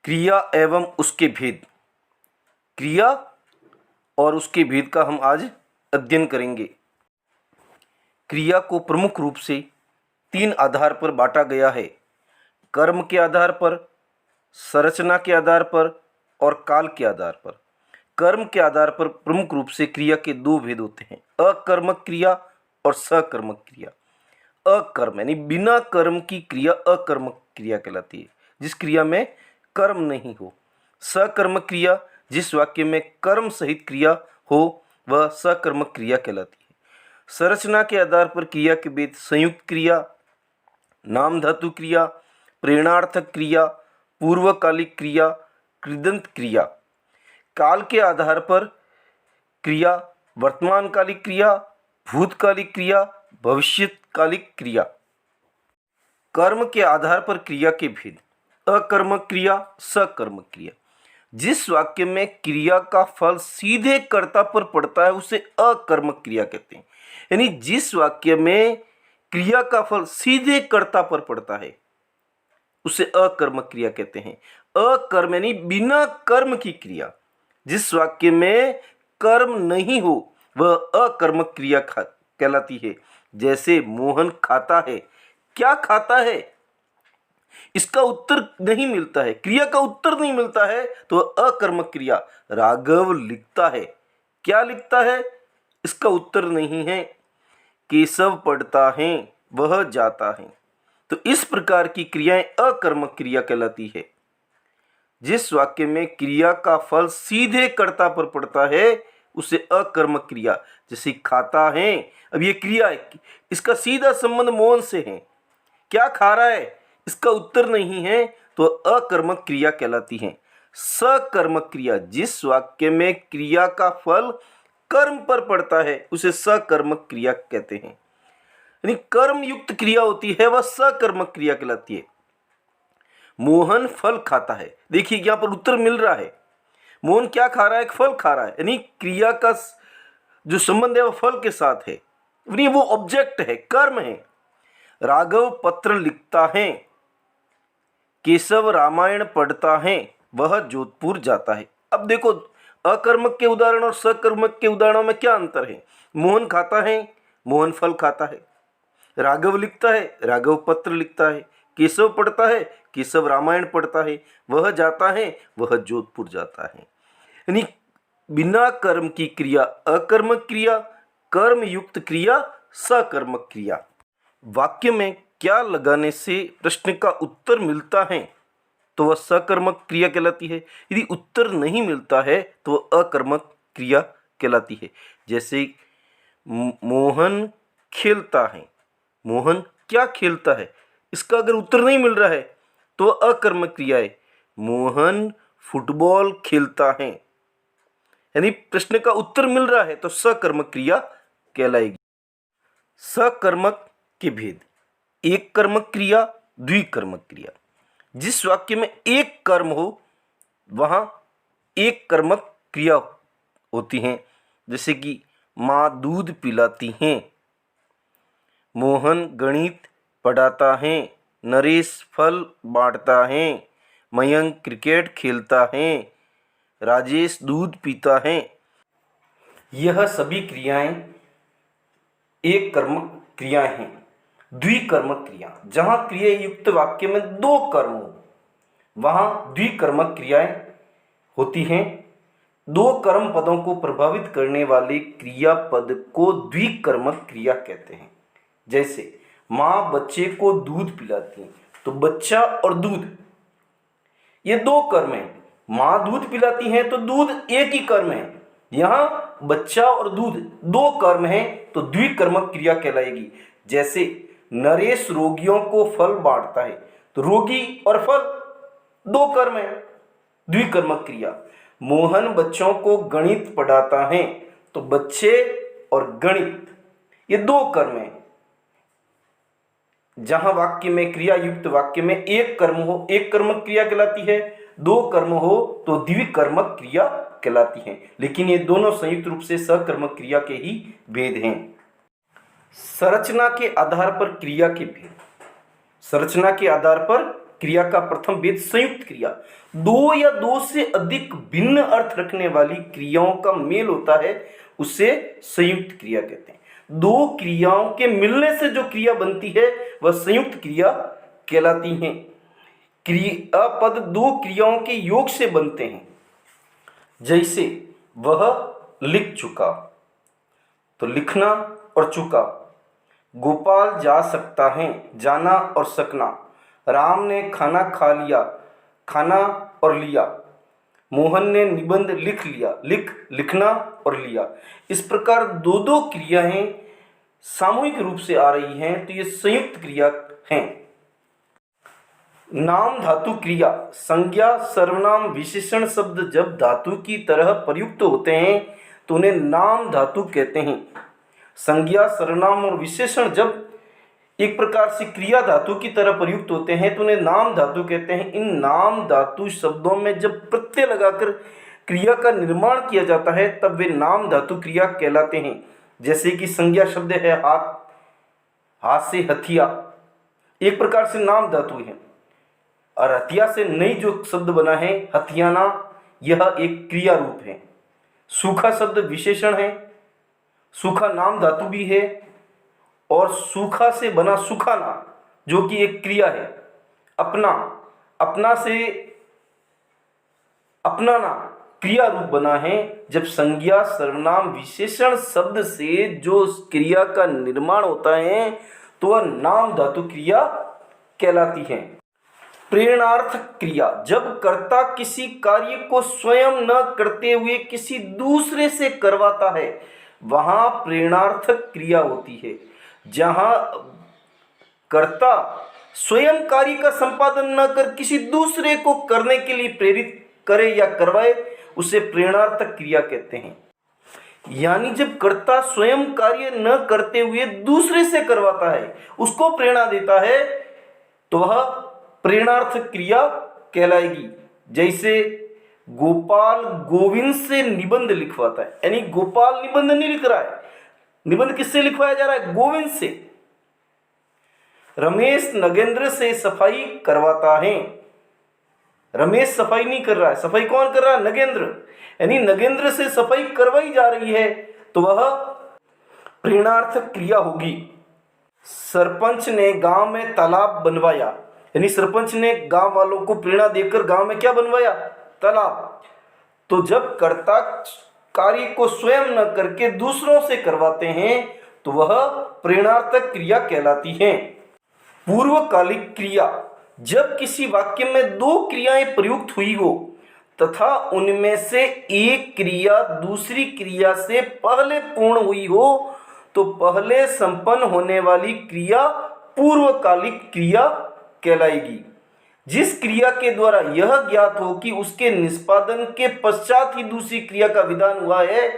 क्रिया एवं उसके भेद। क्रिया और उसके भेद का हम आज अध्ययन करेंगे। क्रिया को प्रमुख रूप से 3 आधार पर बांटा गया है: कर्म के आधार पर, संरचना के आधार पर और काल के आधार पर। कर्म के आधार पर प्रमुख रूप से क्रिया के 2 भेद होते हैं: अकर्मक क्रिया और सकर्मक क्रिया। अकर्म यानी बिना कर्म की क्रिया अकर्मक क्रिया कहलाती है, जिस क्रिया में कर्म नहीं हो। सकर्मक क्रिया, जिस वाक्य में कर्म सहित क्रिया हो, वह सकर्मक क्रिया कहलाती है। संरचना के आधार पर क्रिया के भेद: संयुक्त क्रिया, नाम धातु क्रिया, प्रेरणार्थक क्रिया, पूर्वकालिक क्रिया, कृदंत क्रिया। काल के आधार पर क्रिया: वर्तमानकालिक क्रिया, भूतकालिक क्रिया, भविष्यकालिक क्रिया। कर्म के आधार पर क्रिया के भेद: अकर्मक क्रिया, सकर्मक क्रिया। जिस वाक्य में क्रिया का फल सीधे कर्ता पर पड़ता है उसे अकर्मक क्रिया कहते हैं। यानी जिस वाक्य में क्रिया का फल सीधे कर्ता पर पड़ता है उसे अकर्मक क्रिया कहते हैं। अकर्म यानी बिना कर्म की क्रिया। जिस वाक्य में कर्म नहीं हो वह अकर्मक क्रिया कहलाती है। जैसे मोहन खाता है। क्या खाता है, इसका उत्तर नहीं मिलता है, क्रिया का उत्तर नहीं मिलता है तो अकर्मक क्रिया। राघव लिखता है। क्या लिखता है, इसका उत्तर नहीं है। केशव पढ़ता है, वह जाता है। तो इस प्रकार की क्रियाएं अकर्मक क्रिया कहलाती है। जिस वाक्य में क्रिया का फल सीधे कर्ता पर पड़ता है उसे अकर्मक क्रिया। जैसे खाता है, अब ये क्रिया है, इसका सीधा संबंध मोहन से है। क्या खा रहा है, इसका उत्तर नहीं है तो अकर्मक क्रिया कहलाती है। सकर्मक क्रिया, जिस वाक्य में क्रिया का फल कर्म पर पड़ता है उसे सकर्मक क्रिया कहते हैं। यानी कर्म युक्त क्रिया होती है वह सकर्मक क्रिया कहलाती है। मोहन फल खाता है। देखिए यहां पर उत्तर मिल रहा है। मोहन क्या खा रहा है, एक फल खा रहा है। यानी क्रिया का जो संबंध है वह फल के साथ है, यानी वो ऑब्जेक्ट है, कर्म है। राघव पत्र लिखता है, केशव रामायण पढ़ता है, वह जोधपुर जाता है। अब देखो अकर्मक के उदाहरण और सकर्मक के उदाहरणों में क्या अंतर है। मोहन खाता है, मोहन फल खाता है। राघव लिखता है, राघव पत्र लिखता है। केशव पढ़ता है, केशव रामायण पढ़ता है। वह जाता है, वह जोधपुर जाता है। यानी बिना कर्म की क्रिया अकर्मक क्रिया, कर्म युक्त क्रिया सकर्मक क्रिया। वाक्य में क्या लगाने से प्रश्न का उत्तर मिलता है तो वह सकर्मक क्रिया कहलाती है। यदि उत्तर नहीं मिलता है तो वह अकर्मक क्रिया कहलाती है। जैसे मोहन खेलता है। मोहन क्या खेलता है, इसका अगर उत्तर नहीं मिल रहा है तो वह अकर्मक क्रिया है। मोहन फुटबॉल खेलता है। यानी प्रश्न का उत्तर मिल रहा है तो सकर्मक क्रिया कहलाएगी। सकर्मक के भेद: एक कर्मक क्रिया, द्विकर्मक क्रिया। जिस वाक्य में एक कर्म हो वहां एक कर्मक क्रिया होती हैं। जैसे कि माँ दूध पिलाती हैं, मोहन गणित पढ़ाता है, नरेश फल बांटता है, मयंक क्रिकेट खेलता है, राजेश दूध पीता है। यह सभी क्रियाएं एक कर्मक क्रियाएं हैं। द्विकर्मक क्रिया: जहां क्रिया युक्त वाक्य में 2 कर्म हो वहां द्विकर्मक क्रियाएं होती हैं। 2 कर्म पदों को प्रभावित करने वाले क्रियापद को द्विकर्मक क्रिया कहते हैं। जैसे माँ बच्चे को दूध पिलाती है, तो बच्चा और दूध ये 2 कर्म हैं। माँ दूध पिलाती है तो दूध एक ही कर्म है। यहां बच्चा और दूध 2 कर्म हैं तो द्विकर्मक क्रिया कहलाएगी। जैसे नरेश रोगियों को फल बांटता है, तो रोगी और फल 2 कर्म है, द्विकर्मक क्रिया। मोहन बच्चों को गणित पढ़ाता है, तो बच्चे और गणित ये 2 कर्म है। जहां वाक्य में क्रिया युक्त वाक्य में एक कर्म हो एक कर्मक क्रिया कहलाती है, 2 कर्म हो तो द्विकर्मक क्रिया कहलाती है। लेकिन ये दोनों संयुक्त रूप से सकर्मक क्रिया के ही भेद हैं। संरचना के आधार पर क्रिया के भेद: संरचना के आधार पर क्रिया का प्रथम भेद संयुक्त क्रिया। दो या दो से अधिक भिन्न अर्थ रखने वाली क्रियाओं का मेल होता है, उसे संयुक्त क्रिया कहते हैं। दो क्रियाओं के मिलने से जो क्रिया बनती है वह संयुक्त क्रिया कहलाती है। क्रियापद दो क्रियाओं के योग से बनते हैं, जैसे वह लिख चुका, तो लिखना और चुका। गोपाल जा सकता है, जाना और सकना। राम ने खाना खा लिया, खाना और लिया। मोहन ने निबंध लिख लिया, लिखना और लिया। इस प्रकार दो दो क्रियाएं सामूहिक रूप से आ रही हैं, तो ये संयुक्त क्रिया हैं। नाम धातु क्रिया। संज्ञा, सर्वनाम, विशेषण शब्द जब धातु की तरह प्रयुक्त होते हैं तो उन्हें नाम धातु कहते हैं। संज्ञा, सर्वनाम और विशेषण जब एक प्रकार से क्रिया धातु की तरह प्रयुक्त होते हैं तो उन्हें नाम धातु कहते हैं। इन नाम धातु शब्दों में जब प्रत्यय लगाकर क्रिया का निर्माण किया जाता है तब वे नाम धातु क्रिया कहलाते हैं। जैसे कि संज्ञा शब्द है हाथ, हाथ से हथिया, एक प्रकार से नाम धातु है। और हथिया से नई जो शब्द बना है हथियाना, यह एक क्रिया रूप है। सूखा शब्द विशेषण है, सूखा नाम धातु भी है। और सूखा से बना सुखाना जो कि एक क्रिया है। अपना, अपना से अपनाना क्रिया रूप बना है। जब संज्ञा, सर्वनाम, विशेषण शब्द से जो क्रिया का निर्माण होता है तो वह नाम धातु क्रिया कहलाती है। प्रेरणार्थक क्रिया। जब कर्ता किसी कार्य को स्वयं न करते हुए किसी दूसरे से करवाता है वहां प्रेरणार्थक क्रिया होती है। जहां कर्ता स्वयं कार्य का संपादन न कर किसी दूसरे को करने के लिए प्रेरित करे या करवाए उसे प्रेरणार्थक क्रिया कहते हैं। यानी जब कर्ता स्वयं कार्य न करते हुए दूसरे से करवाता है, उसको प्रेरणा देता है, तो वह प्रेरणार्थक क्रिया कहलाएगी। जैसे गोपाल गोविंद से निबंध लिखवाता है, यानी गोपाल निबंध नहीं लिख रहा है, निबंध किससे लिखवाया जा रहा है? गोविंद से। रमेश नगेंद्र से सफाई करवाता है, रमेश सफाई नहीं कर रहा है, सफाई कौन कर रहा है? नगेंद्र। यानी नगेंद्र से सफाई करवाई जा रही है तो वह प्रेरणार्थक क्रिया होगी। सरपंच ने गांव में तालाब बनवाया, यानी सरपंच ने गांव वालों को प्रेरणा देकर गांव में क्या बनवाया? तालाब। तो जब कर्ता कार्य को स्वयं न करके दूसरों से करवाते हैं तो वह प्रेरणार्थक क्रिया कहलाती है। पूर्वकालिक क्रिया। जब किसी वाक्य में दो क्रियाएं प्रयुक्त हुई हो तथा उनमें से एक क्रिया दूसरी क्रिया से पहले पूर्ण हुई हो तो पहले संपन्न होने वाली क्रिया पूर्वकालिक क्रिया कहलाएगी। जिस क्रिया के द्वारा यह ज्ञात हो कि उसके निष्पादन के पश्चात ही दूसरी क्रिया का विधान हुआ है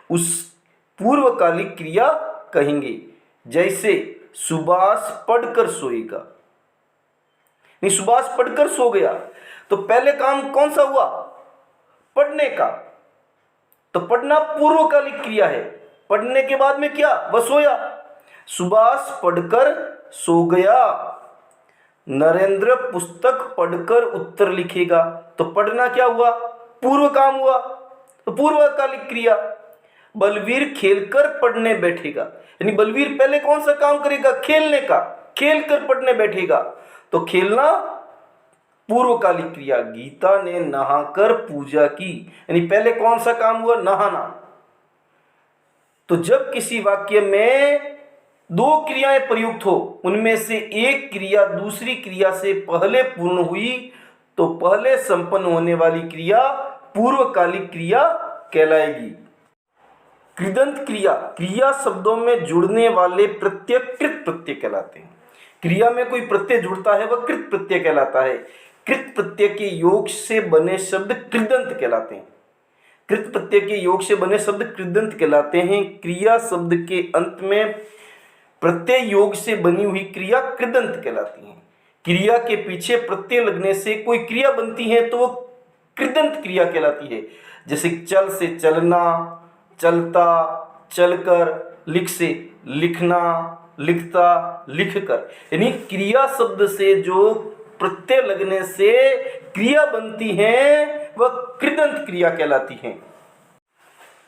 उस पूर्वकालिक क्रिया कहेंगे। जैसे सुभाष पढ़कर सोएगा, नहीं सुभाष पढ़कर सो गया, तो पहले काम कौन सा हुआ? पढ़ने का। तो पढ़ना पूर्वकालिक क्रिया है। पढ़ने के बाद में क्या? वह सोया। सुभाष पढ़कर सो गया। नरेंद्र पुस्तक पढ़कर उत्तर लिखेगा, तो पढ़ना क्या हुआ? पूर्व काम हुआ, तो पूर्वकालिक क्रिया। बलवीर खेलकर पढ़ने बैठेगा, यानी बलवीर पहले कौन सा काम करेगा? खेलने का। खेल कर पढ़ने बैठेगा, तो खेलना पूर्वकालिक क्रिया। गीता ने नहाकर पूजा की, यानी पहले कौन सा काम हुआ? नहाना। तो जब किसी वाक्य में दो क्रियाएं प्रयुक्त हो, उनमें से एक क्रिया दूसरी क्रिया से पहले पूर्ण हुई तो पहले संपन्न होने वाली क्रिया पूर्वकालिक क्रिया कहलाएगी। कृदंत क्रिया। क्रिया शब्दों में जुड़ने वाले प्रत्यय कृत प्रत्यय कहलाते हैं। क्रिया में कोई प्रत्यय जुड़ता है वह कृत प्रत्यय कहलाता है। कृत प्रत्यय के योग से बने शब्द कृदंत कहलाते हैं। कृत प्रत्यय के योग से बने शब्द कृदंत कहलाते हैं। क्रिया शब्द के अंत में प्रत्यय योग से बनी हुई क्रिया कृदंत कहलाती है। क्रिया के पीछे प्रत्यय लगने से कोई क्रिया बनती है तो वो कृदंत क्रिया कहलाती है। जैसे चल से चलना, चलता, चलकर, लिख से लिखना, लिखता, लिखकर। यानी क्रिया शब्द से जो प्रत्यय लगने से क्रिया बनती हैं वह कृदंत क्रिया कहलाती हैं।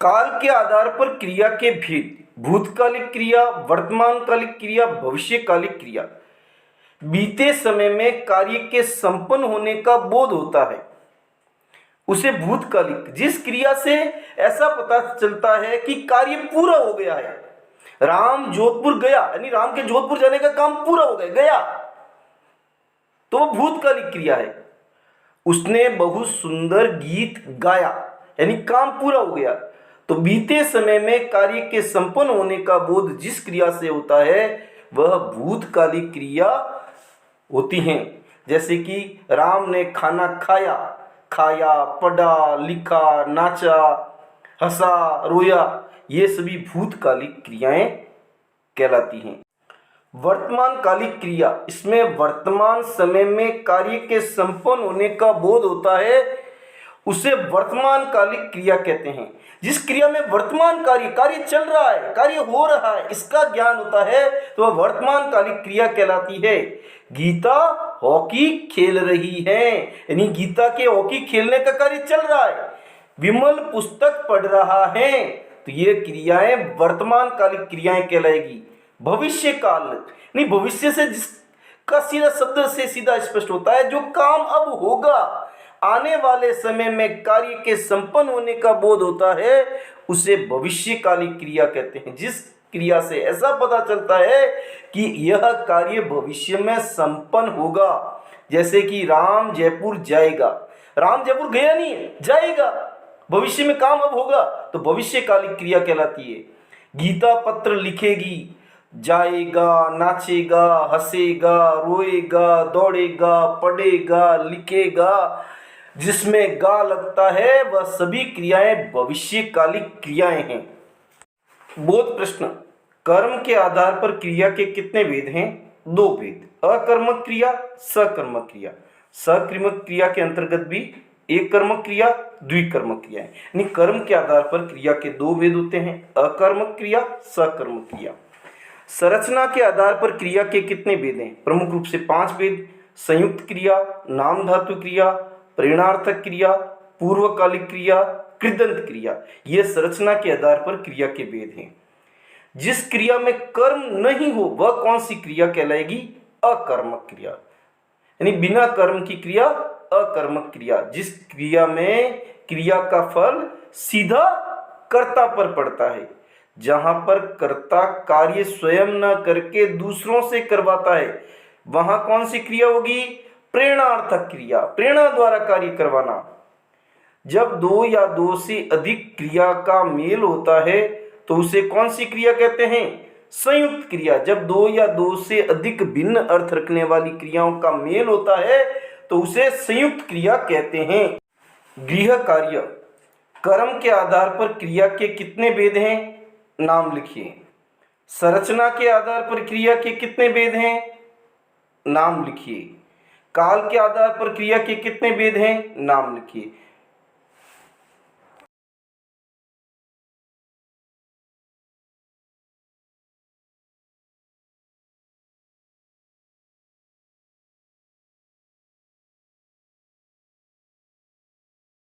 काल के आधार पर क्रिया के भेद: भूतकालिक क्रिया, वर्तमानकालिक क्रिया, भविष्यकालिक क्रिया। बीते समय में कार्य के संपन्न होने का बोध होता है उसे भूतकालिक, जिस क्रिया से ऐसा पता चलता है कि कार्य पूरा हो गया है। राम जोधपुर गया, यानी राम के जोधपुर जाने का काम पूरा हो गया, तो वो भूतकालिक क्रिया है। उसने बहुत सुंदर गीत गाया, यानी काम पूरा हो गया। तो बीते समय में कार्य के संपन्न होने का बोध जिस क्रिया से होता है वह भूतकालिक क्रिया होती हैं। जैसे कि राम ने खाना खाया, पढ़ा, लिखा, नाचा, हंसा, रोया, ये सभी भूतकालिक क्रियाएं कहलाती हैं। वर्तमानकालिक क्रिया, इसमें वर्तमान समय में कार्य के संपन्न होने का बोध होता है उसे वर्तमानकालिक क्रिया कहते हैं। जिस क्रिया में वर्तमान कार्य चल रहा है, कार्य हो रहा है, इसका ज्ञान होता है तो वह वर्तमानकालिक क्रिया कहलाती है। गीता हॉकी खेल रही है, यानी गीता के हॉकी खेलने का कार्य चल रहा है। विमल पुस्तक पढ़ रहा है, तो ये क्रियाएं वर्तमानकालिक क्रियाएं कहलाएगी। भविष्य काल, नहीं, भविष्य से जिसका सीधा शब्द से सीधा स्पष्ट होता है जो काम अब होगा, आने वाले समय में कार्य के संपन्न होने का बोध होता है उसे भविष्यकालिक क्रिया कहते हैं। जिस क्रिया से ऐसा पता चलता है कि यह कार्य भविष्य में संपन्न होगा। जैसे कि राम जयपुर जाएगा, राम जयपुर गया नहीं है, जाएगा, भविष्य में काम अब होगा, तो भविष्यकालिक क्रिया कहलाती है। गीता पत्र लिखेगी, जाएगा, नाचेगा, हंसेगा, रोएगा, दौड़ेगा, पढ़ेगा, लिखेगा, जिसमें गा लगता है वह सभी क्रियाएं भविष्यकालिक क्रियाएं हैं। बोध प्रश्न: कर्म के आधार पर क्रिया के कितने भेद हैं? 2 भेद, अकर्मक क्रिया, सकर्मक क्रिया। सकर्मक क्रिया के अंतर्गत भी एक कर्मक क्रिया, द्विकर्मक क्रिया है। यानी कर्म के आधार पर क्रिया के 2 भेद होते हैं, अकर्मक क्रिया, सकर्मक क्रिया। संरचना के आधार पर क्रिया के कितने भेद हैं? प्रमुख रूप से 5 भेद: संयुक्त क्रिया, नाम धातु क्रिया, प्रेरणार्थक क्रिया, पूर्वकालिक क्रिया, कृदंत क्रिया। ये संरचना के आधार पर क्रिया के भेद हैं। जिस क्रिया में कर्म नहीं हो वह कौन सी क्रिया कहलाएगी? अकर्मक क्रिया, यानी बिना कर्म की क्रिया अकर्मक क्रिया। जिस क्रिया में क्रिया का फल सीधा कर्ता पर पड़ता है, जहां पर कर्ता कार्य स्वयं न करके दूसरों से करवाता है, वहां कौन सी क्रिया होगी? प्रेरणार्थक क्रिया, प्रेरणा द्वारा कार्य करवाना। जब 2 या 2 से अधिक क्रिया का मेल होता है तो उसे कौन सी क्रिया कहते हैं? संयुक्त क्रिया। जब 2 या 2 से अधिक भिन्न अर्थ रखने वाली क्रियाओं का मेल होता है तो उसे संयुक्त क्रिया कहते हैं। गृह कार्य, कर्म के आधार पर क्रिया के कितने भेद हैं? नाम लिखिए। संरचना के आधार पर क्रिया के कितने भेद हैं? नाम लिखिए। काल के आधार पर क्रिया के कितने भेद हैं? नाम लिखिए।